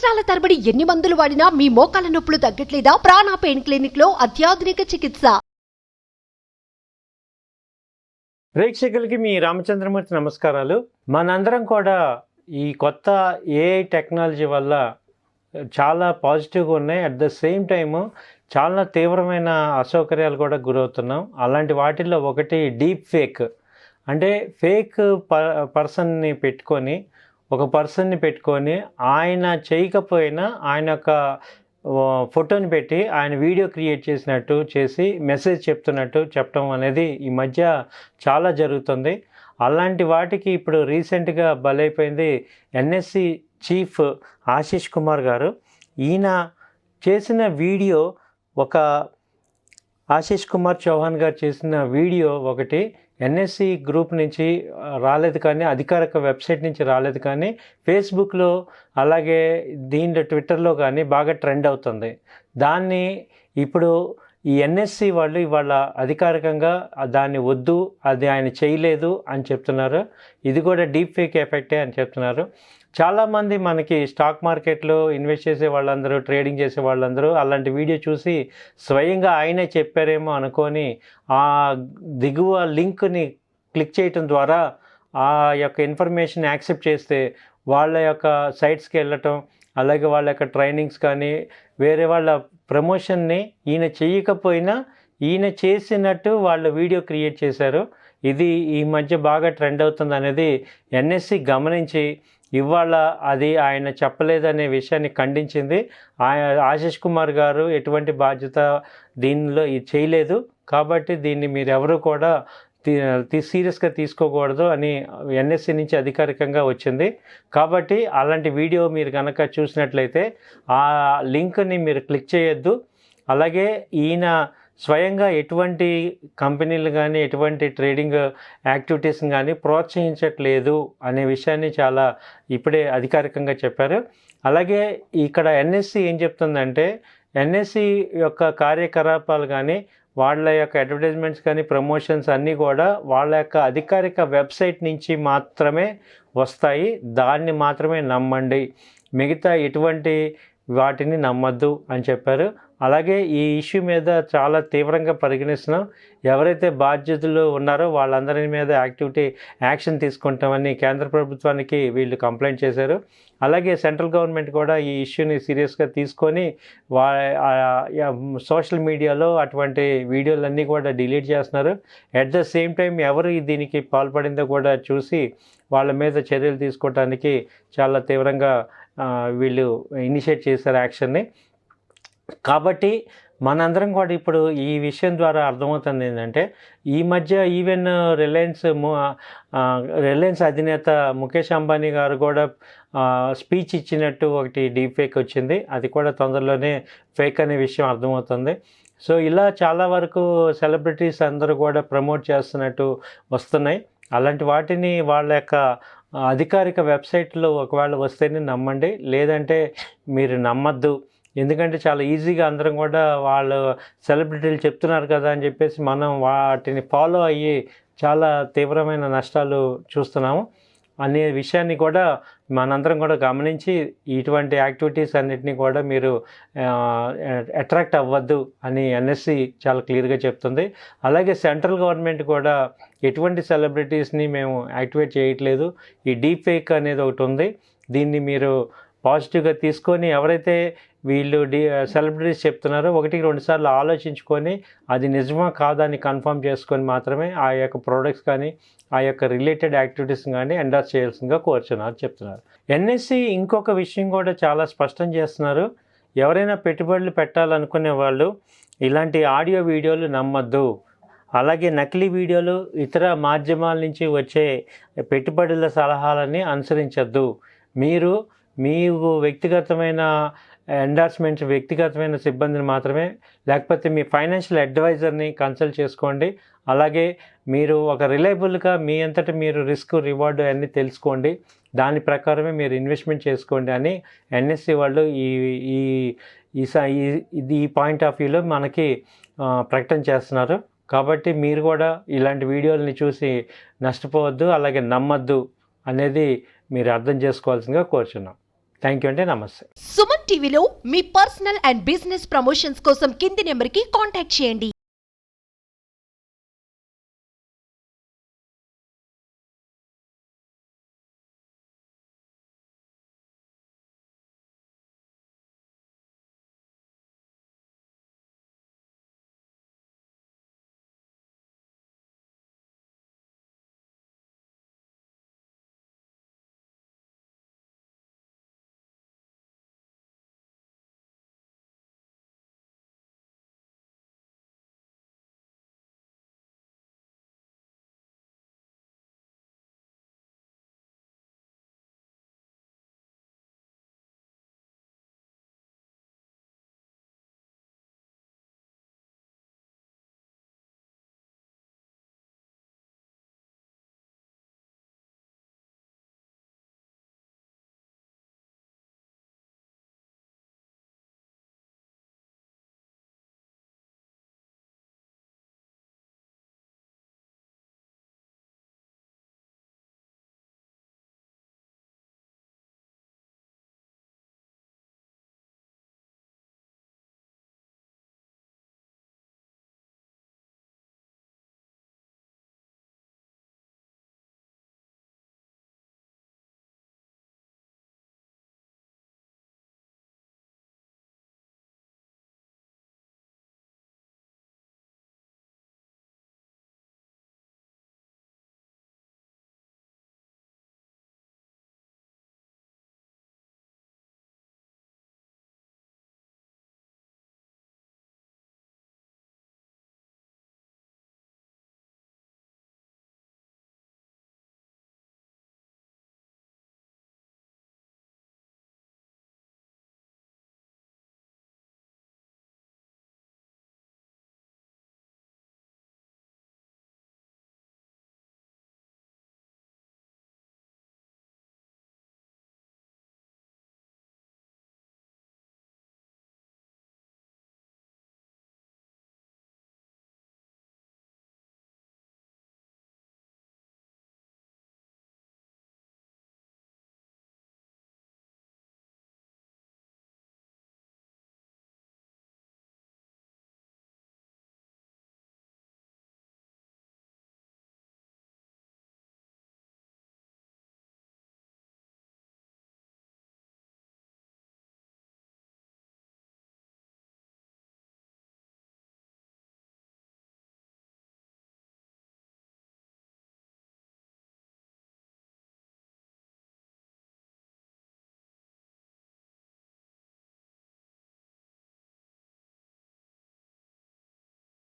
సంవత్సరాల తరబడి ఎన్ని మందులు వాడినా మీ మోకాల నొప్పులు తగ్గట్లేదా? ప్రాణ పెయిన్ క్లినిక్ లో అత్యాధునిక చికిత్స. ప్రేక్షకులకి మీ రామచంద్రమూర్తి నమస్కారాలు. మనందరం కూడా ఈ కొత్త ఏఐ టెక్నాలజీ వల్ల చాలా పాజిటివ్గా ఉన్నాయి. అట్ ద సేమ్ టైము చాలా తీవ్రమైన అసౌకర్యాలు కూడా గురవుతున్నాం. అలాంటి వాటిల్లో ఒకటి డీప్ ఫేక్. అంటే ఫేక్ పర్సన్ని పెట్టుకొని ఆయన చేయకపోయినా ఆయన యొక్క ఫోటోని పెట్టి ఆయన వీడియో క్రియేట్ చేసినట్టు చేసి మెసేజ్ చెప్పడం అనేది ఈ మధ్య చాలా జరుగుతుంది. అలాంటి వాటికి ఇప్పుడు రీసెంట్గా బలైపోయింది ఎన్ఎస్సి చీఫ్ ఆశీష్ కుమార్ గారు. ఈయన చేసిన వీడియో ఆశీష్ కుమార్ చౌహాన్ గారు చేసిన వీడియో ఒకటి ఎన్ఎస్సి గ్రూప్ నుంచి రాలేదు, కానీ అధికారిక వెబ్సైట్ నుంచి రాలేదు, కానీ ఫేస్బుక్లో అలాగే దీంట్లో ట్విట్టర్లో కానీ బాగా ట్రెండ్ అవుతుంది. దాన్ని ఇప్పుడు ఈ ఎన్ఎస్సి వాళ్ళు ఇవాళ అధికారికంగా దాన్ని వద్దు, అది ఆయన చేయలేదు అని చెప్తున్నారు. ఇది కూడా డీప్ ఫేక్ ఎఫెక్టే అని చెప్తున్నారు. చాలామంది మనకి స్టాక్ మార్కెట్లో ఇన్వెస్ట్ చేసే వాళ్ళందరూ, ట్రేడింగ్ చేసే వాళ్ళందరూ అలాంటి వీడియో చూసి స్వయంగా ఆయనే చెప్పారేమో అనుకొని ఆ దిగువ లింక్ని క్లిక్ చేయటం ద్వారా ఆ యొక్క ఇన్ఫర్మేషన్ యాక్సెప్ట్ చేస్తే వాళ్ళ యొక్క సైట్స్కి వెళ్ళటం, అలాగే వాళ్ళ యొక్క ట్రైనింగ్స్ కానీ వేరే వాళ్ళ ప్రమోషన్ని ఈయన చేయకపోయినా ఈయన చేసినట్టు వాళ్ళ వీడియో క్రియేట్ చేశారు. ఇది ఈ మధ్య బాగా ట్రెండ్ అవుతుంది అనేది ఎన్ఎస్సి గమనించి ఇవాళ అది ఆయన చెప్పలేదనే విషయాన్ని ఖండించింది. ఆశీష్ కుమార్ గారు ఎటువంటి బాధ్యత దీనిలో చేయలేదు, కాబట్టి దీన్ని మీరెవరూ కూడా సీరియస్గా తీసుకోకూడదు అని ఎన్ఎస్సి నుంచి అధికారికంగా వచ్చింది. కాబట్టి అలాంటి వీడియో మీరు కనుక చూసినట్లయితే ఆ లింక్ని మీరు క్లిక్ చేయొద్దు. అలాగే ఈయన స్వయంగా ఎటువంటి కంపెనీలు కానీ ఎటువంటి ట్రేడింగ్ యాక్టివిటీస్ని కానీ ప్రోత్సహించట్లేదు అనే విషయాన్ని చాలా ఇప్పుడే అధికారికంగా చెప్పారు. అలాగే ఇక్కడ ఎన్ఎస్సి ఏం చెప్తుందంటే ఎన్ఎస్సి యొక్క కార్యకలాపాలు కానీ వాళ్ళ యొక్క అడ్వర్టైజ్మెంట్స్ కానీ ప్రమోషన్స్ అన్నీ కూడా వాళ్ళ యొక్క అధికారిక వెబ్సైట్ నుంచి మాత్రమే వస్తాయి. దాన్ని మాత్రమే నమ్మండి, మిగతా ఎటువంటి వాటిని నమ్మద్దు అని చెప్పారు. అలాగే ఈ ఇష్యూ మీద చాలా తీవ్రంగా పరిగణిస్తున్నాం. ఎవరైతే బాధ్యతలు ఉన్నారో వాళ్ళందరి మీద యాక్షన్ తీసుకుంటామని కేంద్ర ప్రభుత్వానికి వీళ్ళు కంప్లైంట్ చేశారు. అలాగే సెంట్రల్ గవర్నమెంట్ కూడా ఈ ఇష్యూని సీరియస్గా తీసుకొని సోషల్ మీడియాలో అటువంటి వీడియోలన్నీ కూడా డిలీట్ చేస్తున్నారు. అట్ ద సేమ్ టైం ఎవరు దీనికి పాల్పడిందో కూడా చూసి వాళ్ళ మీద చర్యలు తీసుకోవడానికి చాలా తీవ్రంగా వీళ్ళు ఇనిషియేట్ చేశారు యాక్షన్ని. కాబట్టి మనందరం కూడా ఇప్పుడు ఈ విషయం ద్వారా అర్థమవుతుంది ఏంటంటే ఈ మధ్య ఈవెన్ రిలయన్స్ అధినేత ముఖేష్ అంబానీ గారు కూడా స్పీచ్ ఇచ్చినట్టు ఒకటి డీప్ ఫేక్ వచ్చింది. అది కూడా తొందరలోనే ఫేక్ అనే విషయం అర్థమవుతుంది. సో ఇలా చాలా వరకు సెలబ్రిటీస్ అందరూ కూడా ప్రమోట్ చేస్తున్నట్టు వస్తున్నాయి. అలాంటి వాటిని వాళ్ళ యొక్క అధికారిక వెబ్సైట్లో ఒకవేళ వస్తేనే నమ్మండి, లేదంటే మీరు నమ్మద్దు. ఎందుకంటే చాలా ఈజీగా అందరం కూడా వాళ్ళు సెలబ్రిటీలు చెప్తున్నారు కదా అని చెప్పేసి మనం వాటిని ఫాలో అయ్యి చాలా తీవ్రమైన నష్టాలు చూస్తున్నాము అనే విషయాన్ని కూడా మనందరం కూడా గమనించి ఇటువంటి యాక్టివిటీస్ అన్నిటినీ కూడా మీరు అట్రాక్ట్ అవ్వద్దు అని ఎన్ఎస్సి చాలా క్లియర్గా చెప్తుంది. అలాగే సెంట్రల్ గవర్నమెంట్ కూడా ఎటువంటి సెలబ్రిటీస్ని మేము యాక్టివేట్ చేయట్లేదు. ఈ డీప్ ఫేక్ అనేది ఒకటి ఉంది, దీన్ని మీరు పాజిటివ్గా తీసుకొని ఎవరైతే వీళ్ళు సెలబ్రిటీస్ చెప్తున్నారో 1-2 సార్లు ఆలోచించుకొని అది నిజమా కాదా అని కన్ఫర్మ్ చేసుకొని మాత్రమే ఆ యొక్క ప్రోడక్ట్స్ కానీ ఆ యొక్క రిలేటెడ్ యాక్టివిటీస్ కానీ ఎండార్స్ చేయాల్సిందిగా కోరుచున్నారు చెప్తున్నారు. ఎన్ఎస్సి ఇంకొక విషయం కూడా చాలా స్పష్టం చేస్తున్నారు. ఎవరైనా పెట్టుబడులు పెట్టాలనుకునే వాళ్ళు ఇలాంటి ఆడియో వీడియోలు నమ్మద్దు, అలాగే నకిలీ వీడియోలు ఇతర మాధ్యమాల నుంచి వచ్చే పెట్టుబడుల సలహాలని అనుసరించద్దు. మీకు వ్యక్తిగతమైన ఎండార్స్మెంట్స్, వ్యక్తిగతమైన సిబ్బందిని మాత్రమే, లేకపోతే మీ ఫైనాన్షియల్ అడ్వైజర్ని కన్సల్ట్ చేసుకోండి. అలాగే మీరు ఒక రిలయబుల్గా మీ అంతటా మీరు రిస్క్ రివార్డ్ అన్నీ తెలుసుకోండి, దాని ప్రకారమే మీరు ఇన్వెస్ట్మెంట్ చేసుకోండి అని ఎన్ఎస్సి వాళ్ళు ఈ పాయింట్ ఆఫ్ వ్యూలో మనకి ప్రకటన చేస్తున్నారు. కాబట్టి మీరు కూడా ఇలాంటి వీడియోలని చూసి నష్టపోవద్దు, అలాగే నమ్మద్దు అనేది మీరు అర్థం చేసుకోవాల్సిందిగా కోరుచున్నాం. థ్యాంక్ యూ అండి, నమస్తే. సుమన్ టీవీలో మీ పర్సనల్ అండ్ బిజినెస్ ప్రమోషన్స్ కోసం కింది నెంబర్కి కాంటాక్ట్ చేయండి.